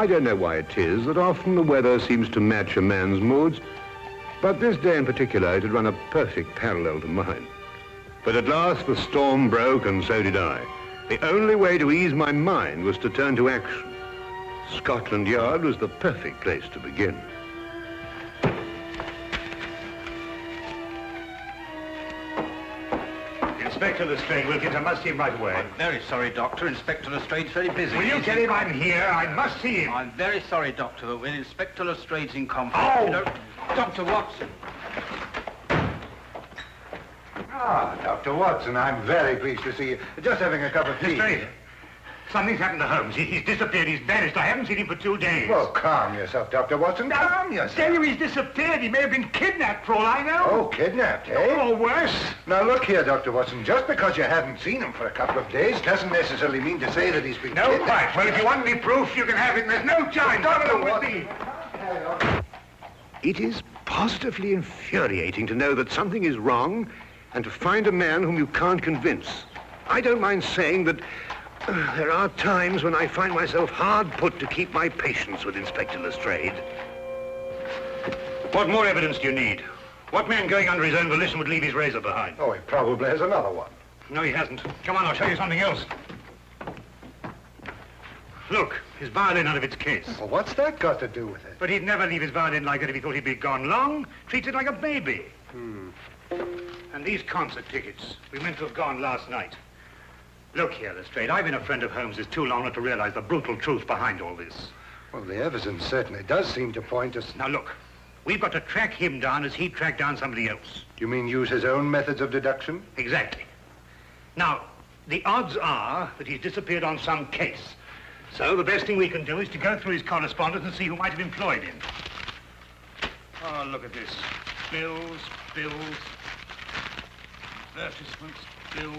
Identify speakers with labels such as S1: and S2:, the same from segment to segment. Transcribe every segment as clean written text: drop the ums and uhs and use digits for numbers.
S1: I don't know why it is that often the weather seems to match a man's moods, but this day in particular it had run a perfect parallel to mine. But at last the storm broke, and so did I. The only way to ease my mind was to turn to action. Scotland Yard was the perfect place to begin.
S2: Inspector Lestrade, Wilkins, I must see him right away.
S3: I'm very sorry, Doctor. Inspector Lestrade's very busy.
S2: Will you tell him I'm here? I must see him.
S3: I'm very sorry, Doctor, but when Inspector Lestrade's in conference...
S2: Oh!
S3: You know, Dr. Watson.
S4: Ah, Dr. Watson, I'm very pleased to see you. Just having a cup of tea.
S2: Lestrade, something's happened to Holmes. He's disappeared. He's vanished. I haven't seen him for 2 days.
S4: Well, calm yourself, Dr. Watson. Calm yourself.
S2: Tell you he's disappeared. He may have been kidnapped, for all I know.
S4: Oh, kidnapped, eh?
S2: Or worse.
S4: Now, look here, Dr. Watson. Just because you haven't seen him for a couple of days doesn't necessarily mean to say that he's been
S2: No,
S4: kidnapped.
S2: quite. Well, if you want any proof, you can have it. There's no time. Come along with me.
S1: It is positively infuriating to know that something is wrong and to find a man whom you can't convince. I don't mind saying that there are times when I find myself hard put to keep my patience with Inspector Lestrade.
S2: What more evidence do you need? What man going under his own volition would leave his razor behind?
S4: Oh, he probably has another one.
S2: No, he hasn't. Come on, I'll show you something else. Look, his violin out of its case.
S4: Well, what's that got to do with it?
S2: But he'd never leave his violin like that if he thought he'd be gone long. Treats it like a baby. And these concert tickets, we meant to have gone last night. Look here, Lestrade, I've been a friend of Holmes's too long not to realize the brutal truth behind all this.
S4: Well, the evidence certainly does seem to point us...
S2: Now look, we've got to track him down as he tracked down somebody else.
S4: You mean use his own methods of deduction?
S2: Exactly. Now, the odds are that he's disappeared on some case. So the best thing we can do is to go through his correspondence and see who might have employed him. Oh, look at this. Bills, advertisements, bills.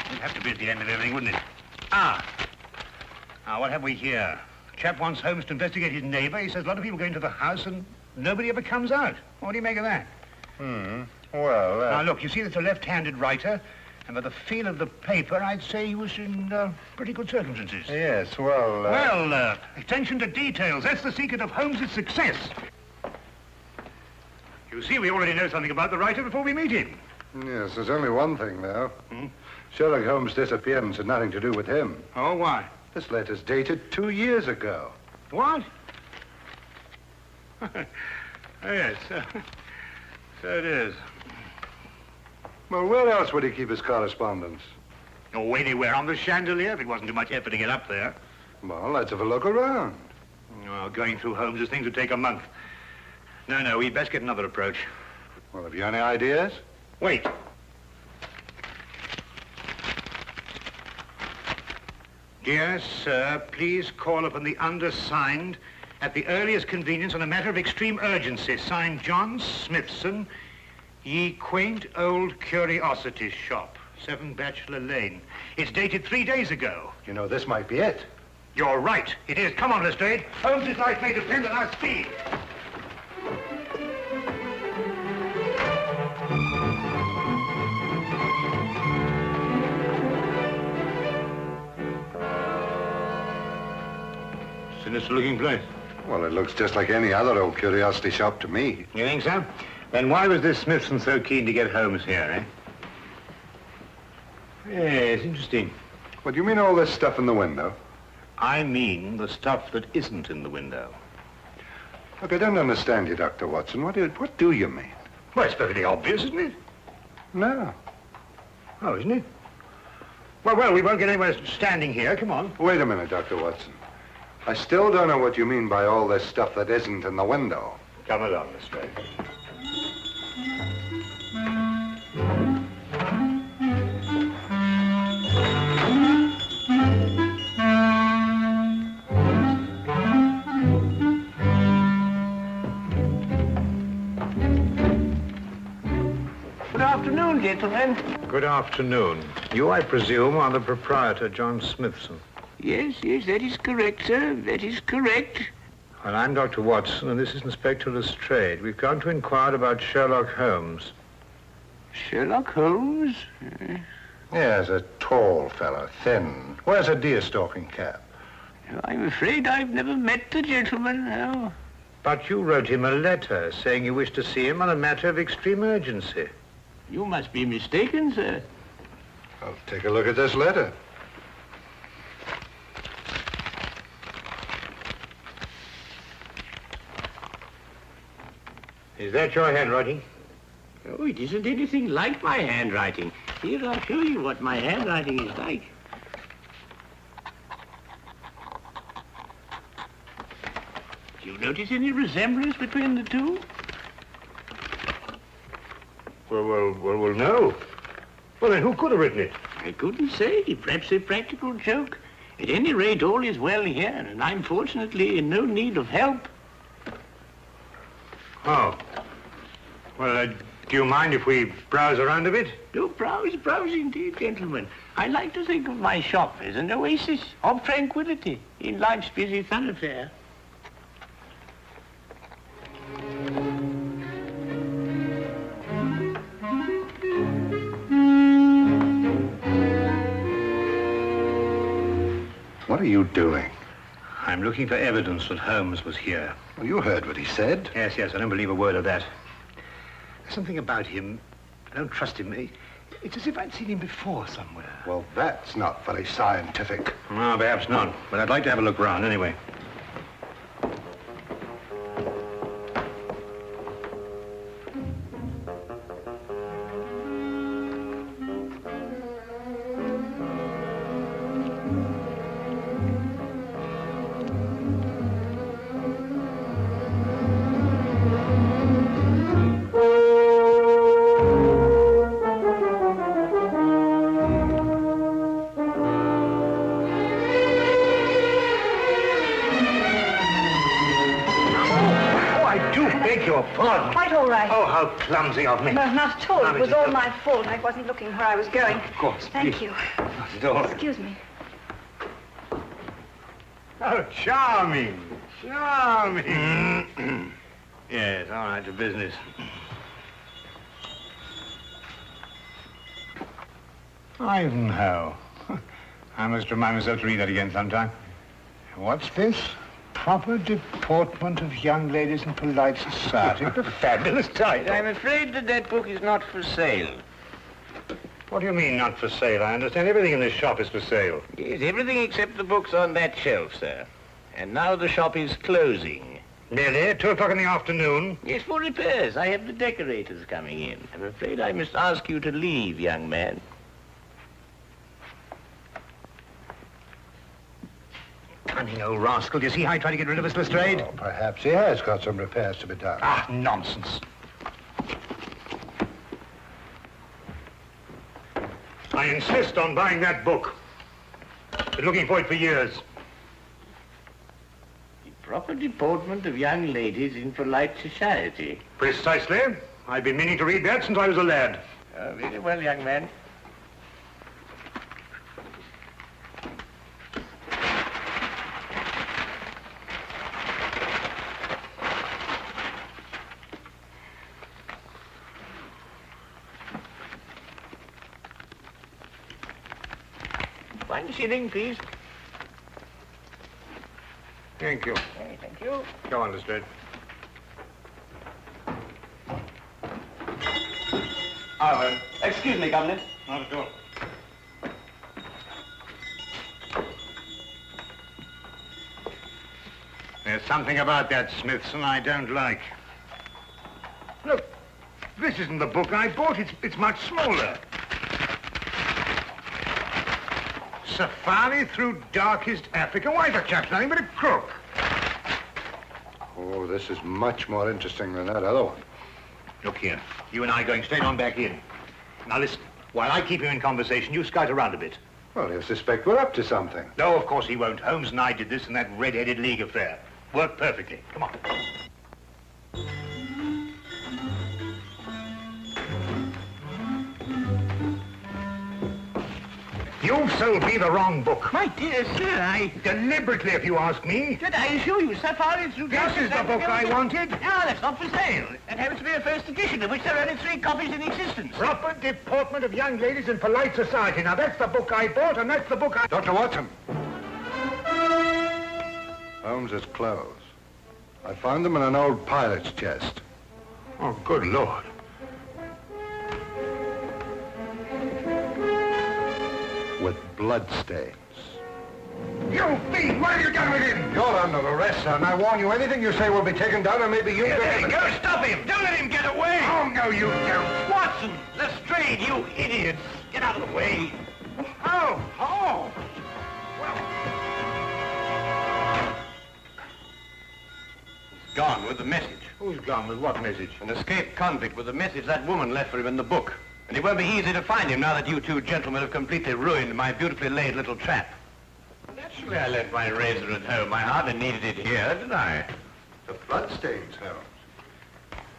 S2: It'd have to be at the end of everything, wouldn't it? Now, what have we here? Chap wants Holmes to investigate his neighbor. He says a lot of people go into the house and nobody ever comes out. What do you make of that?
S4: Well,
S2: Now, look, you see that's a left-handed writer, and by the feel of the paper, I'd say he was in pretty good circumstances.
S4: Yes, well...
S2: Well, attention to details. That's the secret of Holmes' success. You see, we already know something about the writer before we meet him.
S4: Yes, there's only one thing, though. Sherlock Holmes' disappearance had nothing to do with him.
S2: Oh, why?
S4: This letter's dated 2 years ago.
S2: What? Oh, yes, so it is.
S4: Well, where else would he keep his correspondence?
S2: Oh, anywhere on the chandelier, if it wasn't too much effort to get up there.
S4: Well, let's have a look around.
S2: Well, going through Holmes' things would take a month. No, we'd best get another approach.
S4: Well, have you any ideas?
S2: Wait. Dear sir, please call upon the undersigned at the earliest convenience on a matter of extreme urgency. Signed, John Smithson, Ye Quaint Old Curiosities Shop, 7 Bachelor Lane. It's dated 3 days ago.
S4: You know, this might be it.
S2: You're right. It is. Come on, Lestrade. Holmes' life may depend on our speed. Sinister-looking place.
S4: Well, it looks just like any other old curiosity shop to me.
S2: You think so? Then why was this Smithson so keen to get Holmes here, eh? Yes, interesting.
S4: What, do you mean all this stuff in the window?
S2: I mean the stuff that isn't in the window.
S4: Look, I don't understand you, Dr. Watson. What do you mean?
S2: Well, it's perfectly obvious, isn't it?
S4: No.
S2: Oh, isn't it? Well, we won't get anywhere standing here. Come on.
S4: Wait a minute, Dr. Watson. I still don't know what you mean by all this stuff that isn't in the window.
S2: Come along, Lestrade.
S5: Good afternoon, gentlemen.
S2: Good afternoon. You, I presume, are the proprietor, John Smithson.
S5: Yes, that is correct, sir. That is correct.
S2: Well, I'm Dr. Watson, and this is Inspector Lestrade. We've come to inquire about Sherlock Holmes.
S5: Sherlock Holmes?
S4: Yes, a tall fellow, thin. Wears a deer-stalking cap.
S5: I'm afraid I've never met the gentleman, no.
S2: But you wrote him a letter saying you wished to see him on a matter of extreme urgency.
S5: You must be mistaken, sir.
S4: I'll take a look at this letter.
S2: Is that your handwriting?
S5: Oh, it isn't anything like my handwriting. Here, I'll show you what my handwriting is like. Do you notice any resemblance between the two?
S2: Well, no. Well, then who could have written it?
S5: I couldn't say. Perhaps a practical joke. At any rate, all is well here, and I'm fortunately in no need of help.
S2: Oh. Well, do you mind if we browse around a bit?
S5: Do browse indeed, gentlemen. I like to think of my shop as an oasis of tranquility in life's busy thoroughfare.
S4: What are you doing?
S2: I'm looking for evidence that Holmes was here.
S4: Well, you heard what he said.
S2: Yes, I don't believe a word of that. There's something about him. I don't trust him. It's as if I'd seen him before somewhere.
S4: Well, that's not very scientific.
S2: No, perhaps not. But I'd like to have a look round anyway.
S6: Quite all right.
S2: Oh, how clumsy of me.
S6: No, not at all. It was all my fault. I wasn't looking where I was going.
S2: Of course.
S6: Thank
S2: please.
S6: you.
S2: Not at all.
S6: Excuse me.
S2: Oh, charming. Charming. Yes, all right, to business. Ivanhoe. I must remind myself to read that again sometime. What's this? Proper deportment of young ladies in polite society. What a fabulous title.
S5: I'm afraid that book is not for sale.
S2: What do you mean, not for sale? I understand everything in this shop is for sale.
S5: Yes, everything except the books on that shelf, sir. And now the shop is closing.
S2: Nearly, 2 o'clock in the afternoon.
S5: Yes, for repairs. I have the decorators coming in. I'm afraid I must ask you to leave, young man.
S2: Cunning old rascal. Do you see how he tried to get rid of us, Lestrade?
S4: Oh, perhaps he has got some repairs to be done.
S2: Ah, nonsense. I insist on buying that book. Been looking for it for years.
S5: The proper deportment of young ladies in polite society.
S2: Precisely. I've been meaning to read that since I was a lad.
S5: Very well, young man. One shilling, please.
S2: Thank you.
S5: Thank you.
S2: Go on, Lestrade.
S3: Excuse me, Governor.
S2: Not at all. There's something about that Smithson I don't like. Look, this isn't the book I bought. It's much smaller. Safari through darkest Africa. Why, the chap's nothing but a crook.
S4: Oh, this is much more interesting than that other one.
S2: Look here. You and I are going straight on back in. Now listen, while I keep you in conversation, you scout around a bit.
S4: Well, he'll suspect we're up to something.
S2: No, of course he won't. Holmes and I did this in that red-headed league affair. Worked perfectly. Come on. You've sold me the wrong book.
S5: My dear sir,
S2: Deliberately, if you ask me.
S5: Did I assure you, Safari through...
S2: This is the book I wanted.
S5: No, that's not for sale. It happens to be a first edition, of which there are only 3 copies in existence.
S2: Proper deportment of young ladies in polite society. Now, that's the book I bought, and that's the book I...
S4: Dr. Watson. Holmes's clothes. I found them in an old pilot's chest.
S2: Oh, good Lord.
S4: With bloodstains.
S1: You thief! What have you done with him?
S4: You're under arrest, sir, and I warn you, anything you say will be taken down, and maybe you...
S5: There you go, stop him! Don't let him get away!
S1: Oh, no, you don't.
S5: Watson, Lestrade, you idiots! Get out of the way!
S1: Oh, oh!
S7: He's gone with the message.
S2: Who's gone with what message?
S7: An escaped convict with the message that woman left for him in the book. And it won't be easy to find him now that you two gentlemen have completely ruined my beautifully laid little trap.
S5: Naturally, I left my razor at home. I hardly needed it here, did I?
S4: The bloodstains, Holmes.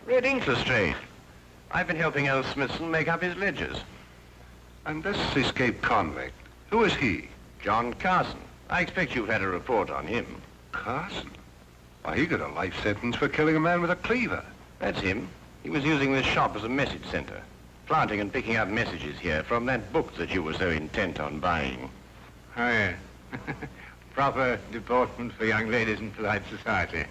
S7: Red ink, Lestrade. I've been helping old Smithson make up his ledgers.
S4: And this escaped convict, who is he?
S7: John Carson. I expect you've had a report on him.
S4: Carson? Why, he got a life sentence for killing a man with a cleaver.
S7: That's him. He was using this shop as a message center, planting and picking up messages here from that book that you were so intent on buying.
S2: Oh, yeah. Proper deportment for young ladies in polite society.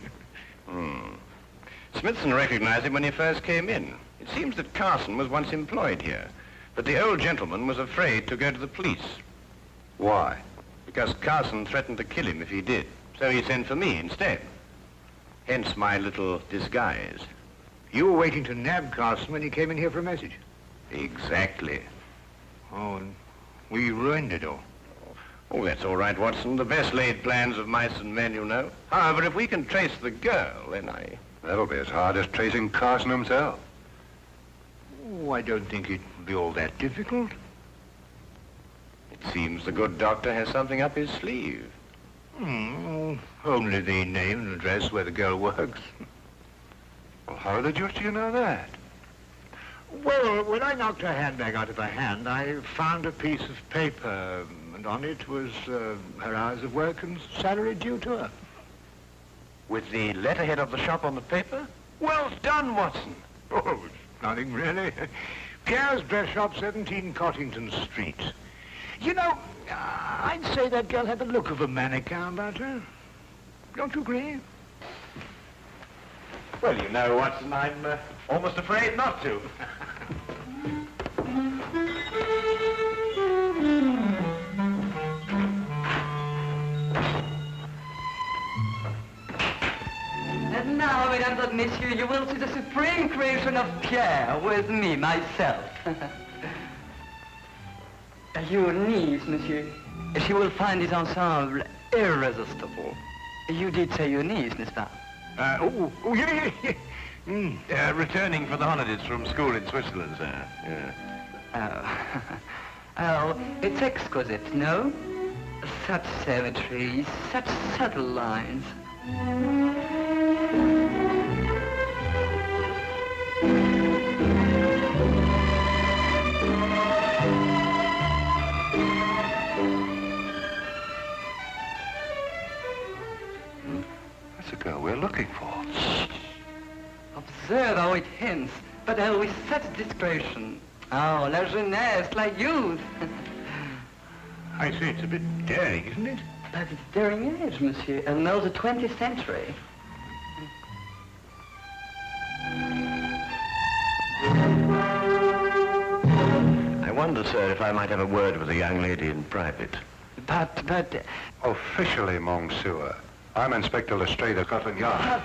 S7: Smithson recognized him when he first came in. It seems that Carson was once employed here, but the old gentleman was afraid to go to the police.
S4: Why?
S7: Because Carson threatened to kill him if he did, so he sent for me instead. Hence my little disguise.
S2: You were waiting to nab Carson when he came in here for a message.
S7: Exactly.
S2: Oh, and we ruined it all.
S7: Oh, that's all right, Watson. The best laid plans of mice and men, you know. However, if we can trace the girl, then
S4: That'll be as hard as tracing Carson himself.
S2: Oh, I don't think it'll be all that difficult.
S7: It seems the good doctor has something up his sleeve.
S2: Only the name and address where the girl works.
S4: Well, how the deuce do you know that?
S2: Well, when I knocked her handbag out of her hand, I found a piece of paper, and on it was her hours of work and salary due to her.
S7: With the letterhead of the shop on the paper? Well done, Watson.
S2: Oh, it's nothing really. Pierre's Dress Shop, 17 Cottington Street. You know, I'd say that girl had the look of a mannequin about her. Don't you agree?
S7: Well, you know, Watson, I'm almost afraid not to.
S8: And now, mesdames and messieurs, you will see the supreme creation of Pierre with me, myself. Your niece, monsieur, she will find this ensemble irresistible. You did say your niece, n'est-ce pas?
S2: Yeah.
S7: Returning for the holidays from school in Switzerland, sir. Yeah.
S8: Oh, it's exquisite, no? Such symmetry, such subtle lines.
S4: That's the girl we're looking for.
S8: Observe how it hints, but with such discretion. Oh, la jeunesse, la youth.
S2: I say it's a bit daring, isn't it?
S8: But it's daring age, monsieur, and now the 20th century.
S7: I wonder, sir, if I might have a word with the young lady in private.
S8: But...
S4: Officially, monsieur, I'm Inspector Lestrade of Scotland Yard.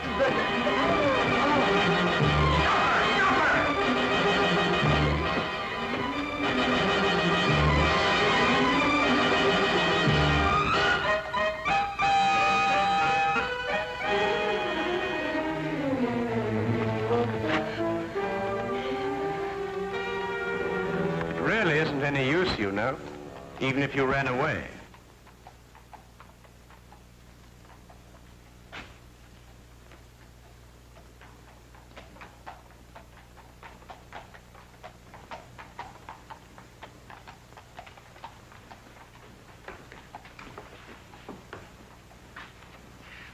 S7: Really isn't any use, you know, even if you ran away.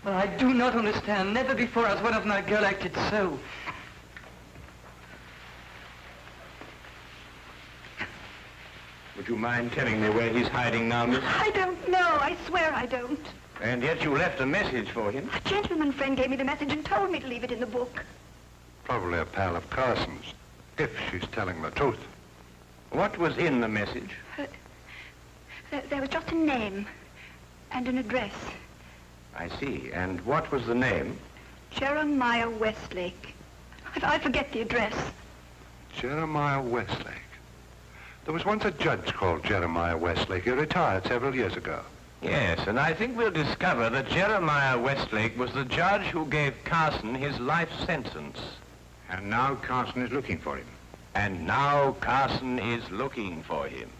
S8: Well, I do not understand. Never before has one of my girl acted so.
S7: Would you mind telling me where he's hiding now, miss?
S6: I don't know. I swear I don't.
S7: And yet you left a message for him.
S6: A gentleman friend gave me the message and told me to leave it in the book.
S4: Probably a pal of Carson's, if she's telling the truth.
S7: What was in the message?
S6: There was just a name and an address.
S7: I see. And what was the name?
S6: Jeremiah Westlake. I forget the address.
S4: Jeremiah Westlake. There was once a judge called Jeremiah Westlake. He retired several years ago.
S7: Yes, and I think we'll discover that Jeremiah Westlake was the judge who gave Carson his life sentence.
S2: And now Carson is looking for him.
S7: And now Carson is looking for him.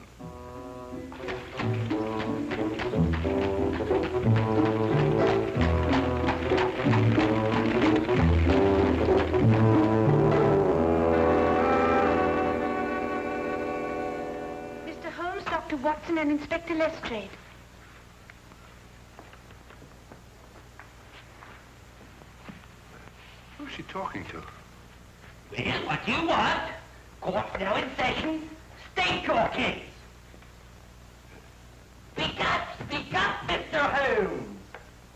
S6: Mr. Holmes, Dr. Watson, and Inspector Lestrade.
S4: Who's she talking to?
S5: Well, what do you want? Court's now in session. State your case. Speak up, Mr. Holmes.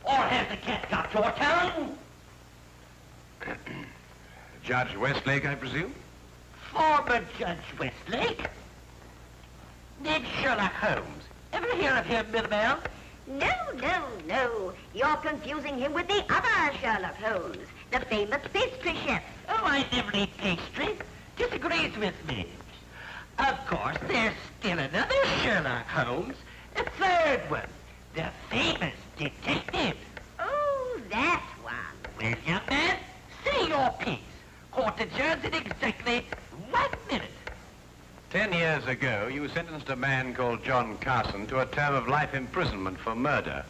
S5: Or has the cat got your tongue?
S7: Judge Westlake, I presume?
S5: Former Judge Westlake? Did Sherlock Holmes ever hear of him, Middleman?
S9: No. You're confusing him with the other Sherlock Holmes, the famous pastry chef.
S5: Oh, I never eat pastry. Disagrees with me. Of course, there's still another Sherlock Holmes, a third one, the famous detective.
S9: Oh, that one.
S5: Well, young man, say your piece. Court adjourns in exactly 1 minute.
S7: 10 years ago, you sentenced a man called John Carson to a term of life imprisonment for murder.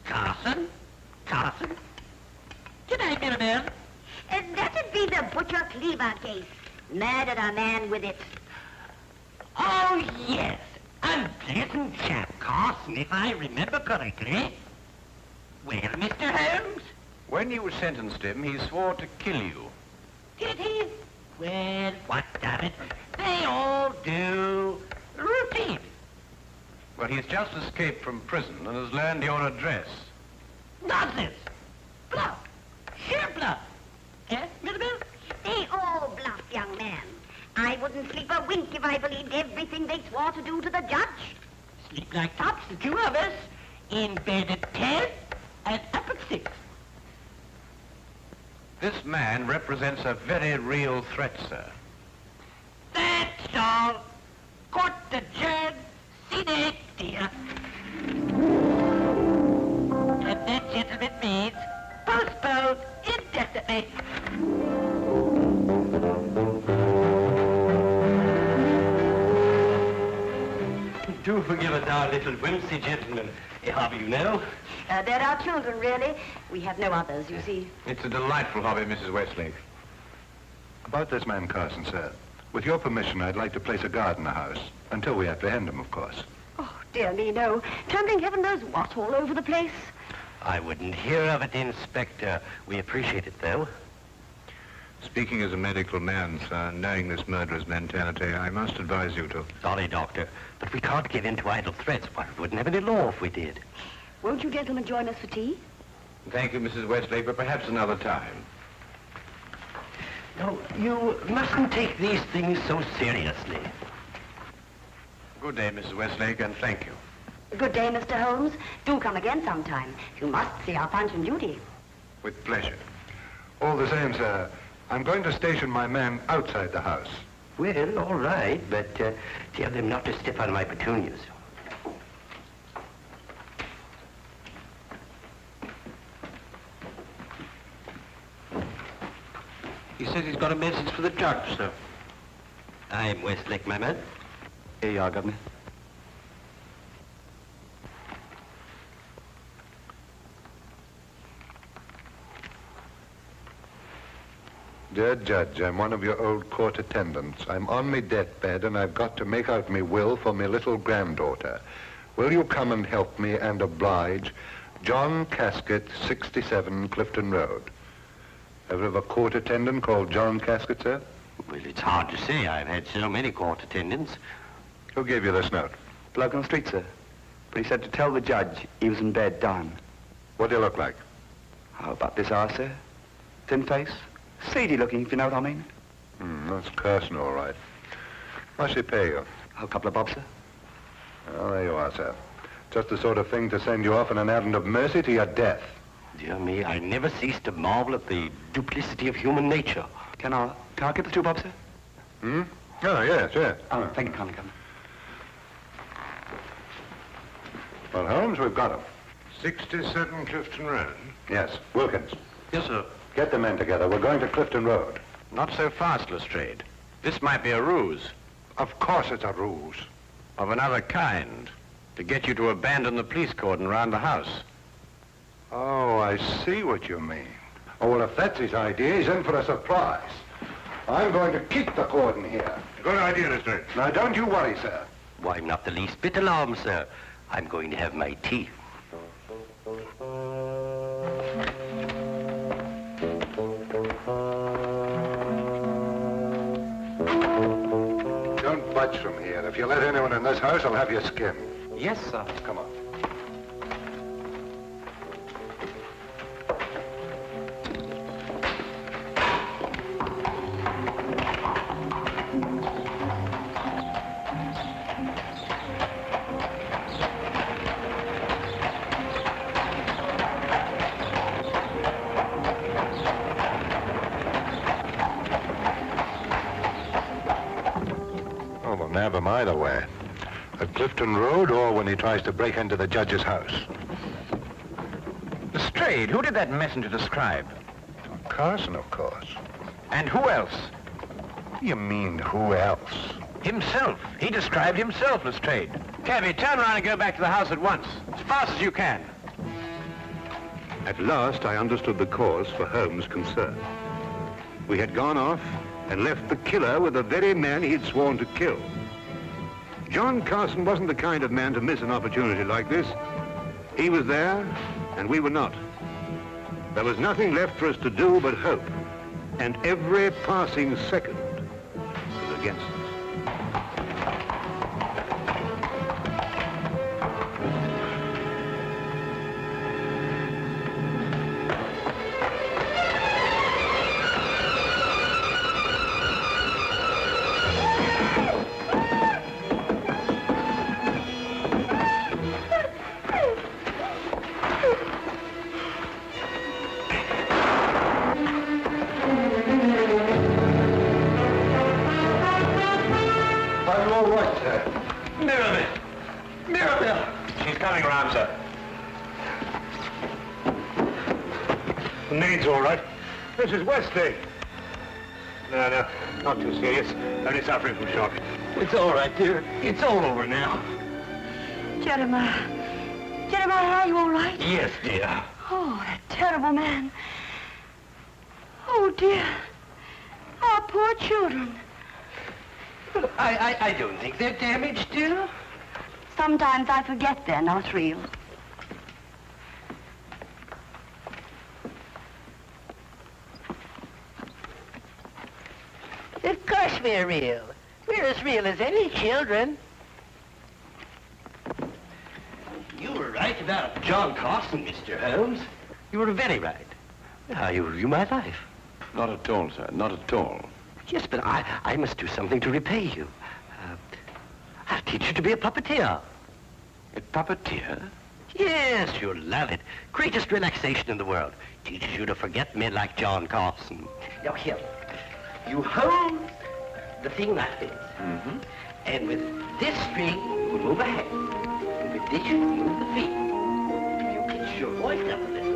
S5: Carson? G'day, Middleman.
S9: That'd be the Butcher Cleaver case. Murdered a man with it.
S5: Oh, yes. Unpleasant chap, Carson, if I remember correctly. Well, Mr. Holmes?
S7: When you sentenced him, he swore to kill you.
S5: Did he? Well, what of it? They all do. Routine.
S7: Well, he's just escaped from prison and has learned your address.
S5: Nonsense. Bluff. Sheer bluff. Eh, Middleman?
S9: They all bluff, young man. I wouldn't sleep a wink if I believed everything they swore to do to the judge.
S5: Sleep like tops, the two of us. In bed at 10 and up at 6.
S7: This man represents a very real threat, sir.
S5: That's all. Court adjourned. Sine die. And that, gentlemen, means postponed indefinitely.
S8: Do forgive us our little whimsy, gentlemen. A hobby, you know.
S6: They're our children, really. We have no others, you see.
S7: It's a delightful hobby, Mrs. Westlake.
S4: About this man Carson, sir. With your permission, I'd like to place a guard in the house. Until we apprehend him, of course.
S6: Oh, dear me, no. Tumbling heaven knows what all over the place.
S8: I wouldn't hear of it, Inspector. We appreciate it, though.
S2: Speaking as a medical man, sir, knowing this murderer's mentality, I must advise you to...
S8: Sorry, Doctor, but we can't give in to idle threats. Why, we wouldn't have any law if we did.
S6: Won't you gentlemen join us for tea?
S7: Thank you, Mrs. Westlake, but perhaps another time.
S8: No, you mustn't take these things so seriously.
S7: Good day, Mrs. Westlake, and thank you.
S6: Good day, Mr. Holmes. Do come again sometime. You must see our Punch and Judy.
S7: With pleasure.
S4: All the same, sir, I'm going to station my man outside the house.
S8: Well, all right, but tell them not to step on my petunias.
S7: He says he's got a message for the judge, sir.
S8: I'm Westlake, my man.
S3: Here you are, Governor.
S4: Dear Judge, I'm one of your old court attendants. I'm on me deathbed and I've got to make out me will for me little granddaughter. Will you come and help me and oblige? John Casket, 67 Clifton Road. Ever have a court attendant called John Casket, sir?
S8: Well, it's hard to say. I've had so many court attendants.
S4: Who gave you this note?
S3: Bloke on the street, sir. But he said to tell the judge he was in bed dying.
S4: What do you look like?
S3: How about this eye, sir? Thin face, seedy looking, if you know what I mean.
S4: That's Carson, all right. What's he pay you?
S3: A couple of bob, sir.
S4: Oh, there you are, sir. Just the sort of thing to send you off on an errand of mercy to your death.
S7: Dear me, I never cease to marvel at the duplicity of human nature.
S3: Can I get the 2 bob, sir?
S4: Oh, yes, yes.
S3: Oh, thank you kindly, Governor.
S4: Well, Holmes, we've got him.
S1: 67 Clifton Road.
S4: Yes, Wilkins.
S7: Yes, sir.
S4: Get the men together. We're going to Clifton Road.
S7: Not so fast, Lestrade. This might be a ruse.
S4: Of course it's a ruse.
S7: Of another kind. To get you to abandon the police cordon around the house.
S4: Oh, I see what you mean. Oh, well, if that's his idea, he's in for a surprise. I'm going to keep the cordon here.
S1: Good idea, Lestrade.
S4: Now, don't you worry, sir.
S5: Why, I'm not the least bit alarmed, sir. I'm going to have my tea.
S4: Don't budge from here. If you let anyone in this house, I'll have your skin.
S8: Yes, sir.
S4: Come on. Oh, well, nab him either way. At Clifton Road or when he tries to break into the judge's house.
S7: Lestrade, who did that messenger describe?
S4: Carson, of course.
S7: And who else?
S4: You mean who else?
S7: Himself. He described himself, Lestrade. Cabby, turn around and go back to the house at once. As fast as you can.
S1: At last, I understood the cause for Holmes' concern. We had gone off and left the killer with the very man he'd sworn to kill. John Carson wasn't the kind of man to miss an opportunity like this. He was there, and we were not. There was nothing left for us to do but hope, and every passing second was against us. Mrs. Westlake. No, not too serious. Only suffering from shock.
S5: It's all right, dear. It's all over now.
S6: Jeremiah, are you all right?
S5: Yes, dear.
S6: Oh, that terrible man. Oh, dear. Our poor children.
S5: But I don't think they're damaged, dear.
S6: Sometimes I forget they're not real.
S5: Of course we're real. We're as real as any children. You were right about John Carson, Mr. Holmes. You were very right. You ruined my life.
S7: Not at all, sir. Not at all.
S5: Yes, but I must do something to repay you. I'll teach you to be a puppeteer.
S7: A puppeteer?
S5: Yes, you'll love it. Greatest relaxation in the world. Teaches you to forget men like John Carson. Now, here. You hold the thing like this.
S7: Mm-hmm.
S5: And with this string, you move a hand. And with this, you move the feet. You pitch your voice up a little.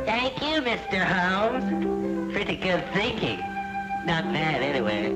S5: Thank you, Mr. Holmes. Pretty good thinking. Not bad, anyway.